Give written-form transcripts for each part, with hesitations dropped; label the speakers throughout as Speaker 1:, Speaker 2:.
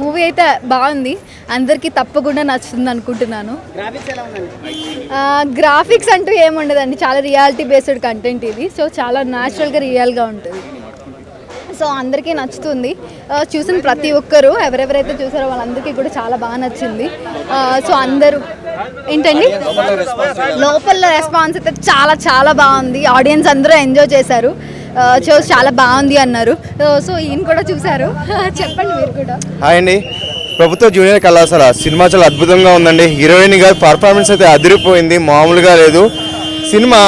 Speaker 1: Movie అయితే బాగుంది, అందరికీ తప్పకుండా నచ్చుతుంది అనుకుంటున్నాను. గ్రాఫిక్స్ అంటూ ఏముండదండి, చాలా రియాలిటీ బేస్డ్ కంటెంట్ ఇది. సో చాలా న్యాచురల్గా రియల్గా ఉంటుంది. సో అందరికీ నచ్చుతుంది. చూసిన ప్రతి ఒక్కరు ఎవరెవరైతే చూసారో వాళ్ళందరికీ కూడా చాలా బాగా నచ్చింది. సో అందరూ ఏంటండి లోపల రెస్పాన్స్ అయితే చాలా చాలా బాగుంది. ఆడియన్స్ అందరూ ఎంజాయ్ చేశారు. సో చాలా బాగుంది అన్నారు. సో ఈయన కూడా చూశారు. చెప్పండి మీరు కూడా.
Speaker 2: హాయ్ అండి, ప్రభుత్వ జూనియర్ కళాశాల సినిమా చాలా అద్భుతంగా ఉందండి. హీరోయిన్ గారి పర్ఫార్మెన్స్ అయితే అదిరిపోయింది, మామూలుగా లేదు. సినిమా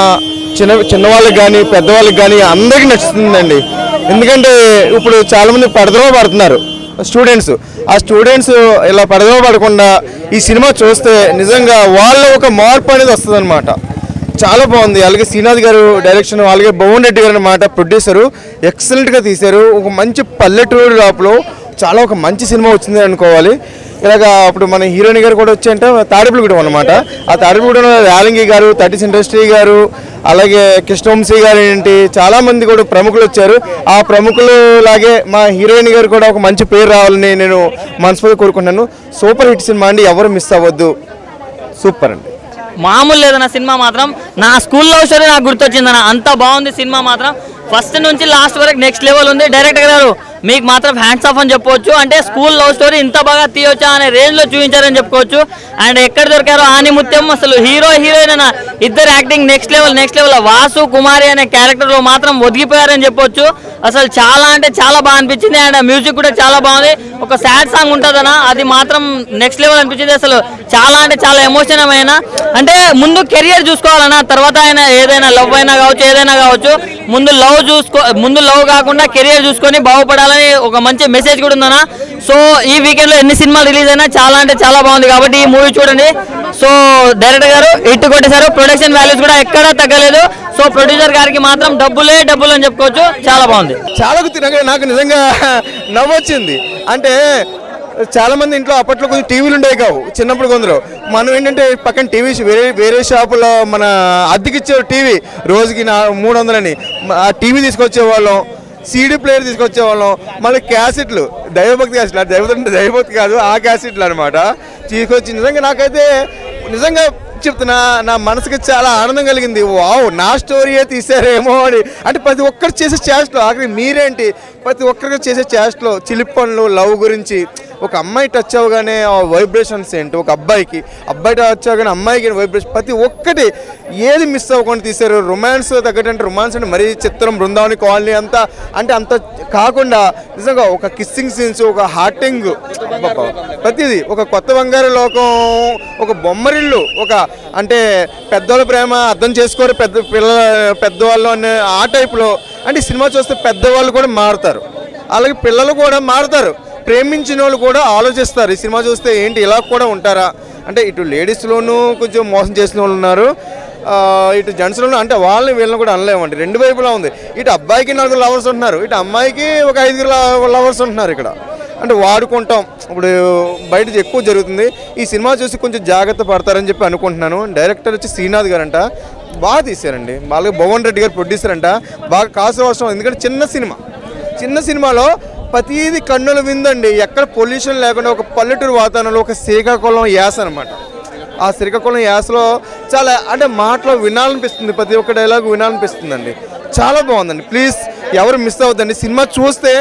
Speaker 2: చిన్నవాళ్ళకి కానీ పెద్దవాళ్ళకి కానీ అందరికీ నచ్చుతుందండి. ఎందుకంటే ఇప్పుడు చాలామంది పడదలో పడుతున్నారు స్టూడెంట్స్. ఆ స్టూడెంట్స్ ఇలా పడదలో పడకుండా ఈ సినిమా చూస్తే నిజంగా వాళ్ళ ఒక మార్పు అనేది వస్తుంది అనమాట. చాలా బాగుంది. అలాగే శ్రీనాథ్ గారు డైరెక్షన్, అలాగే భువన్ రెడ్డి గారు అన్నమాట ప్రొడ్యూసరు, ఎక్సలెంట్గా తీశారు. ఒక మంచి పల్లెటూరు లోపల చాలా ఒక మంచి సినిమా వచ్చింది అనుకోవాలి. ఇలాగా ఇప్పుడు మన హీరోయిన్ గారు కూడా వచ్చి అంటే తాడేపల్లిగూడెం అనమాట. ఆ తాడేపల్లిగూడెంలో యాలంగి గారు, థర్టీస్ ఇండస్ట్రీ గారు, అలాగే కృష్ణవంశీ గారు ఏంటి చాలామంది కూడా ప్రముఖులు వచ్చారు. ఆ ప్రముఖులు లాగే మా హీరోయిన్ గారు కూడా ఒక మంచి పేరు రావాలని నేను మనస్ఫూర్తిగా కోరుకుంటున్నాను. సూపర్ హిట్ సినిమా అండి, ఎవరు మిస్ అవ్వద్దు. సూపర్ అండి,
Speaker 3: మామూలు లేదన్న సినిమా మాత్రం. నా స్కూల్ లవ్ స్టోరీ నాకు గుర్తొచ్చిందన్న, అంత బాగుంది సినిమా మాత్రం. ఫస్ట్ నుంచి లాస్ట్ వరకు నెక్స్ట్ లెవెల్ ఉంది. డైరెక్టర్ గారు మీకు మాత్రం హ్యాండ్స్ ఆఫ్ అని చెప్పవచ్చు. అంటే స్కూల్ లవ్ స్టోరీ ఇంత బాగా తీయొచ్చా అనే రేంజ్లో చూపించారని చెప్పుకోవచ్చు. అండ్ ఎక్కడ దొరికారో ఆనిముత్యం, అసలు హీరో హీరోయిన్ అన్న ఇద్దరు యాక్టింగ్ నెక్స్ట్ లెవెల్. వాసు కుమారి అనే క్యారెక్టర్లో మాత్రం ఒదిగిపోయారని చెప్పొచ్చు. అసలు చాలా అంటే చాలా బాగా అనిపించింది. అండ్ మ్యూజిక్ కూడా చాలా బాగుంది. ఒక సాడ్ సాంగ్ ఉంటుందన్న, అది మాత్రం నెక్స్ట్ లెవెల్ అనిపించింది. అసలు చాలా అంటే చాలా ఎమోషన్ అయిన, అంటే ముందు కెరియర్ చూసుకోవాలన్నా, తర్వాత ఆయన ఏదైనా లవ్ అయినా కావచ్చు, ఏదైనా కావచ్చు, ముందు లవ్ కాకుండా కెరియర్ చూసుకొని బాగుపడాలని ఒక మంచి మెసేజ్ కూడా ఉందన్న. సో ఈ వీకెండ్ లో ఎన్ని సినిమాలు రిలీజ్ అయినా చాలా అంటే చాలా బాగుంది. కాబట్టి ఈ మూవీ చూడండి. సో డైరెక్టర్ గారు హిట్ కొట్టేశారు. ప్రొడక్షన్ వాల్యూస్ కూడా ఎక్కడా తగ్గలేదు. సో ప్రొడ్యూసర్ గారికి మాత్రం డబ్బులు అని చెప్పుకోవచ్చు. చాలా బాగుంది.
Speaker 2: చాలా నాకు నిజంగా నవ్వొచ్చింది. అంటే చాలా మంది ఇంట్లో అప్పట్లో కొంచెం టీవీలు ఉండేవి కావు చిన్నప్పుడు. కొందరు మనం ఏంటంటే పక్కన టీవీ వేరే షాపులో మన అద్దెకిచ్చే టీవీ రోజుకి 300 ఆ టీవీ తీసుకొచ్చేవాళ్ళం, సీడీ ప్లేయర్ తీసుకొచ్చేవాళ్ళం, మళ్ళీ క్యాసెట్లు, దైవభక్తి క్యాసెట్లు, దైవభక్తి కాదు ఆ క్యాసెట్లు అనమాట తీసుకొచ్చి. నిజంగా నాకైతే నిజంగా చెప్తున్నా, నా మనసుకి చాలా ఆనందం కలిగింది. వావ్, నా స్టోరీయే తీసారేమో అని. అంటే ప్రతి ఒక్కరు చేసే చేష్టలో ఆఖరి మీరేంటి, ప్రతి ఒక్కరికి చేసే చేష్టలో చిలిపి పనులు, లవ్ గురించి, ఒక అమ్మాయి టచ్ అవ్వగానే ఆ వైబ్రేషన్స్ ఏంటి, ఒక అబ్బాయి టచ్ అవ్వగానే అమ్మాయికి వైబ్రేషన్, ప్రతి ఒక్కటి ఏది మిస్ అవ్వకుండా తీశారు. రొమాన్స్ తగ్గట్టు అంటే రొమాన్స్ అంటే మరీ చిత్రం, బృందావని కాలనీ అంతా అంటే అంత కాకుండా నిజంగా ఒక కిస్సింగ్ సీన్స్, ఒక హార్టింగ్, ప్రతిదీ ఒక కొత్త బంగారు లోకం, ఒక బొమ్మరిల్లు, ఒక అంటే పెద్దవాళ్ళ ప్రేమ అర్థం చేసుకోరు పెద్దవాళ్ళు అనే ఆ టైప్లో. అంటే సినిమా చూస్తే పెద్దవాళ్ళు కూడా మారుతారు, అలాగే పిల్లలు కూడా మారుతారు, ప్రేమించిన వాళ్ళు కూడా ఆలోచిస్తారు. ఈ సినిమా చూస్తే ఏంటి ఇలా కూడా ఉంటారా అంటే, ఇటు లేడీస్లోనూ కొంచెం మోసం చేసిన వాళ్ళు ఉన్నారు, ఇటు జెంట్స్లోనూ. అంటే వాళ్ళని వీళ్ళని కూడా అనలేమండి, రెండు వైపులా ఉంది. ఇటు అబ్బాయికి 4 లవర్స్ ఉంటున్నారు, ఇటు అమ్మాయికి ఒక 5 లవర్స్ ఉంటున్నారు ఇక్కడ. అంటే వాడుకుంటాం ఇప్పుడు బయట ఎక్కువ జరుగుతుంది. ఈ సినిమా చూసి కొంచెం జాగ్రత్త పడతారని చెప్పి అనుకుంటున్నాను. డైరెక్టర్ వచ్చి శ్రీనాథ్ గారు అంట, బాగా తీశారండి. అలాగే భువన్ రెడ్డి గారు ప్రొడ్యూసర్ అంట, బాగా కాసు అవసరం. ఎందుకంటే చిన్న సినిమాలో ప్రతిదీ కన్నుల విందండి. ఎక్కడ పొల్యూషన్ లేకుండా ఒక పల్లెటూరు వాతావరణంలో ఒక శ్రీకాకుళం యాస అనమాట. ఆ శ్రీకాకుళం యాసలో చాలా అంటే మాటలో వినాలనిపిస్తుంది, ప్రతి ఒక్క డైలాగ్ వినాలనిపిస్తుందండి. చాలా బాగుందండి. ప్లీజ్ ఎవరు మిస్ అవ్వద్దండి. సినిమా చూస్తే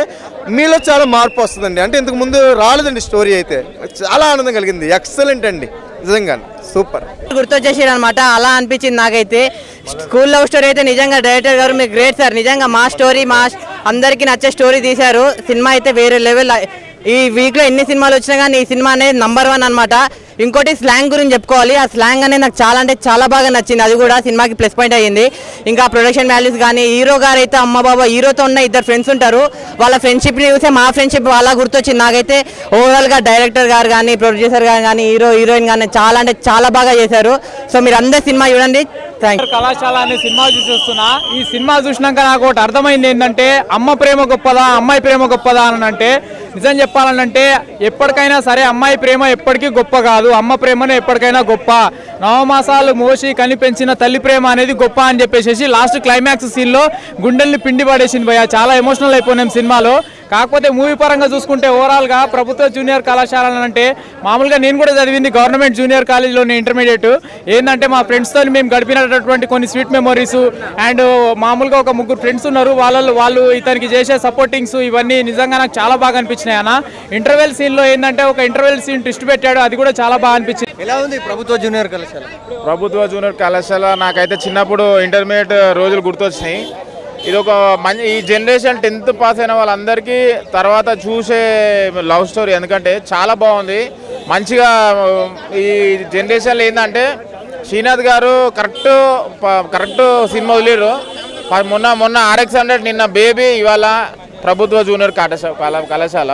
Speaker 2: మీలో చాలా మార్పు వస్తుందండి. అంటే ఇంతకు ముందు రాలేదండి స్టోరీ, అయితే చాలా ఆనందం కలిగింది. ఎక్సలెంట్ అండి, నిజంగా సూపర్.
Speaker 4: గుర్తొచ్చేసారు అనమాట, అలా అనిపించింది నాకైతే. స్కూల్ లవ్ స్టోరీ అయితే నిజంగా డైరెక్టర్ గారు మీరు గ్రేట్ సార్. నిజంగా మా స్టోరీ, మా అందరికీ నచ్చే స్టోరీ తీశారు. సినిమా అయితే వేరే లెవెల్. ఈ వీక్లో ఎన్ని సినిమాలు వచ్చినా కానీ ఈ సినిమా అనేది నంబర్ 1 అనమాట. ఇంకోటి స్లాంగ్ గురించి చెప్పుకోవాలి. ఆ స్లాంగ్ అనేది నాకు చాలా అంటే చాలా బాగా నచ్చింది. అది కూడా సినిమాకి ప్లస్ పాయింట్ అయ్యింది. ఇంకా ప్రొడక్షన్ వాల్యూస్ కానీ, హీరో గారు అయితే అమ్మ బాబా, హీరోతో ఉన్న 2 ఫ్రెండ్స్ ఉంటారు, వాళ్ళ ఫ్రెండ్షిప్ని చూస్తే మా ఫ్రెండ్షిప్ అలా గుర్తొచ్చింది నాకైతే. ఓవరాల్గా డైరెక్టర్ గారు కానీ, ప్రొడ్యూసర్ గారు కానీ, హీరోయిన్ కానీ చాలా అంటే చాలా బాగా చేశారు. సో మీరు అందరు సినిమా చూడండి.
Speaker 5: కళాశాల అనే సినిమా చూసేస్తున్నా. ఈ సినిమా చూసినాక నాకు ఒకటి అర్థమైంది ఏంటంటే, అమ్మ ప్రేమ గొప్పదా, అమ్మాయి ప్రేమ గొప్పదా అని అంటే, నిజం చెప్పాలంటే ఎప్పటికైనా సరే అమ్మాయి ప్రేమ ఎప్పటికీ గొప్ప కాదు, అమ్మ ప్రేమనే ఎప్పటికైనా గొప్ప. 9 మాసాలు మోసి కనిపెంచిన తల్లి ప్రేమ అనేది గొప్ప అని చెప్పేసి లాస్ట్ క్లైమాక్స్ సీన్లో గుండెల్ని పిండి పడేసింది భయ్య. చాలా ఎమోషనల్ అయిపోయినాం సినిమాలో. కాకపోతే మూవీ పరంగా చూసుకుంటే ఓవరాల్గా ప్రభుత్వ జూనియర్ కళాశాల అంటే మామూలుగా నేను కూడా చదివింది గవర్నమెంట్ జూనియర్ కాలేజీలోని ఇంటర్మీడియట్. ఏంటంటే మా ఫ్రెండ్స్తో మేము గడిపినటువంటి కొన్ని స్వీట్ మెమొరీస్ అండ్ మామూలుగా ఒక 3 ఫ్రెండ్స్ ఉన్నారు, వాళ్ళు ఇతనికి చేసే సపోర్టింగ్స్ ఇవన్నీ నిజంగా నాకు చాలా బాగా అనిపించినాయి అన్న. ఇంటర్వెల్ సీన్లో ఏంటంటే ఒక ఇంటర్వెల్ సీన్ ట్విస్ట్ పెట్టాడు, అది కూడా చాలా బాగా అనిపించింది.
Speaker 6: ఎలా ఉంది ప్రభుత్వ జూనియర్ కళాశాల?
Speaker 2: ప్రభుత్వ జూనియర్ కళాశాల నాకైతే చిన్నప్పుడు ఇంటర్మీడియట్ రోజులు గుర్తొచ్చినాయి. ఇది ఒక మంచి ఈ జనరేషన్ 10th పాస్ అయిన వాళ్ళందరికీ తర్వాత చూసే లవ్ స్టోరీ, ఎందుకంటే చాలా బాగుంది. మంచిగా ఈ జనరేషన్లో ఏంటంటే శ్రీనాథ్ గారు కరెక్ట్ సినిమా వదిలేరు. మొన్న RX100, నిన్న బేబీ, ఇవాళ ప్రభుత్వ జూనియర్ కళాశాల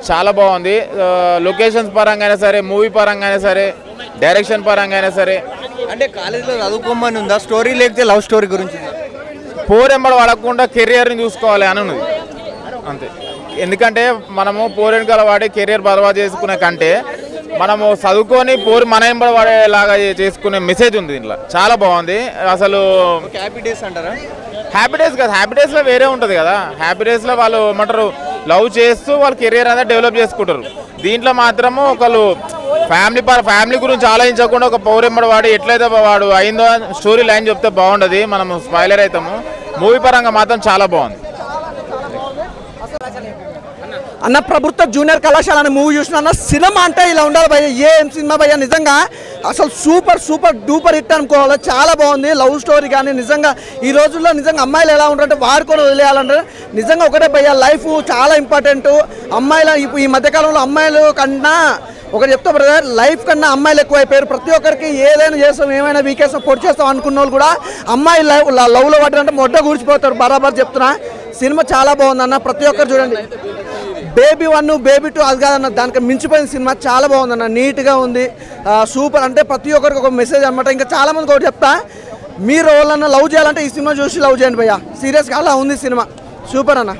Speaker 2: చాలా బాగుంది. లొకేషన్స్ పరంగా అయినా సరే, మూవీ పరంగా అయినా సరే, డైరెక్షన్ పరంగా అయినా సరే.
Speaker 6: అంటే కాలేజీలో చదువుకోమని ఉందా స్టోరీ, లేకపోతే లవ్ స్టోరీ గురించి?
Speaker 2: పోరెంబడి పడకుండా కెరియర్ని చూసుకోవాలి అని ఉన్నది అంతే. ఎందుకంటే మనము పోరెంకల వాడి కెరియర్ బర్బాద్ చేసుకునే కంటే మనము చదువుకొని మన ఎంబడి వాడేలాగా చేసుకునే మెసేజ్ ఉంది దీంట్లో. చాలా బాగుంది అసలు.
Speaker 6: హ్యాపీ డేస్ అంటారా?
Speaker 2: హ్యాపీ డేస్ కదా, హ్యాపీ డేస్లో వేరే ఉంటుంది కదా. హ్యాపీ డేస్లో వాళ్ళు ఏమంటారు లవ్ చేస్తూ వాళ్ళ కెరియర్ అనేది డెవలప్ చేసుకుంటారు. దీంట్లో మాత్రము ఒకళ్ళు ఫ్యామిలీ గురించి ఆలోచించకుండా ఒక పౌరెంబడి వాడు ఎట్లయితే వాడు అయిందో స్టోరీ లైన్ చెప్తే బాగుండదు, మనము స్పాయిలర్ అవుతాము. మూవీ పరంగా మాత్రం చాలా బాగుంది
Speaker 7: అన్న. ప్రభుత్వ జూనియర్ కళాశాల అనే మూవీ చూసిన అన్న, సినిమా అంటే ఇలా ఉండాలి భయ్య. ఏం సినిమా భయ్య, నిజంగా అసలు సూపర్ డూపర్ హిట్ అనుకోవాలి. చాలా బాగుంది లవ్ స్టోరీ కానీ. నిజంగా ఈ రోజుల్లో నిజంగా అమ్మాయిలు ఎలా ఉంటారంటే వాడుకొని వదిలేయాలంటారు. నిజంగా ఒకటే భయ్య, లైఫ్ చాలా ఇంపార్టెంట్. అమ్మాయిల ఈ మధ్యకాలంలో అమ్మాయిలు కన్నా ఒకటి చెప్తా బ్రదర్, లైఫ్ కన్నా అమ్మాయిలు ఎక్కువైపోయారు. ప్రతి ఒక్కరికి ఏదైనా చేస్తాం, ఏమైనా వీకేస్తాం, పొడి చేస్తాం అనుకున్న వాళ్ళు కూడా అమ్మాయి లవ్లో పడ్డారంటే మొడ్డ కూర్చిపోతారు. బరాబర్ చెప్తున్నా. సినిమా చాలా బాగుందన్న, ప్రతి ఒక్కరు చూడండి. బేబీ 1, బేబీ 2 అది కాదన్న, దానికి మించిపోయిన సినిమా. చాలా బాగుందన్న, నీట్గా ఉంది, సూపర్. అంటే ప్రతి ఒక్కరికి ఒక మెసేజ్ అనమాట. ఇంకా చాలా మందికి ఒకటి చెప్తా, మీరు ఎవరన్నా లవ్ చేయాలంటే ఈ సినిమా చూసి లవ్ చేయండి భయ్య. సీరియస్గా అలా ఉంది సినిమా, సూపర్ అన్న.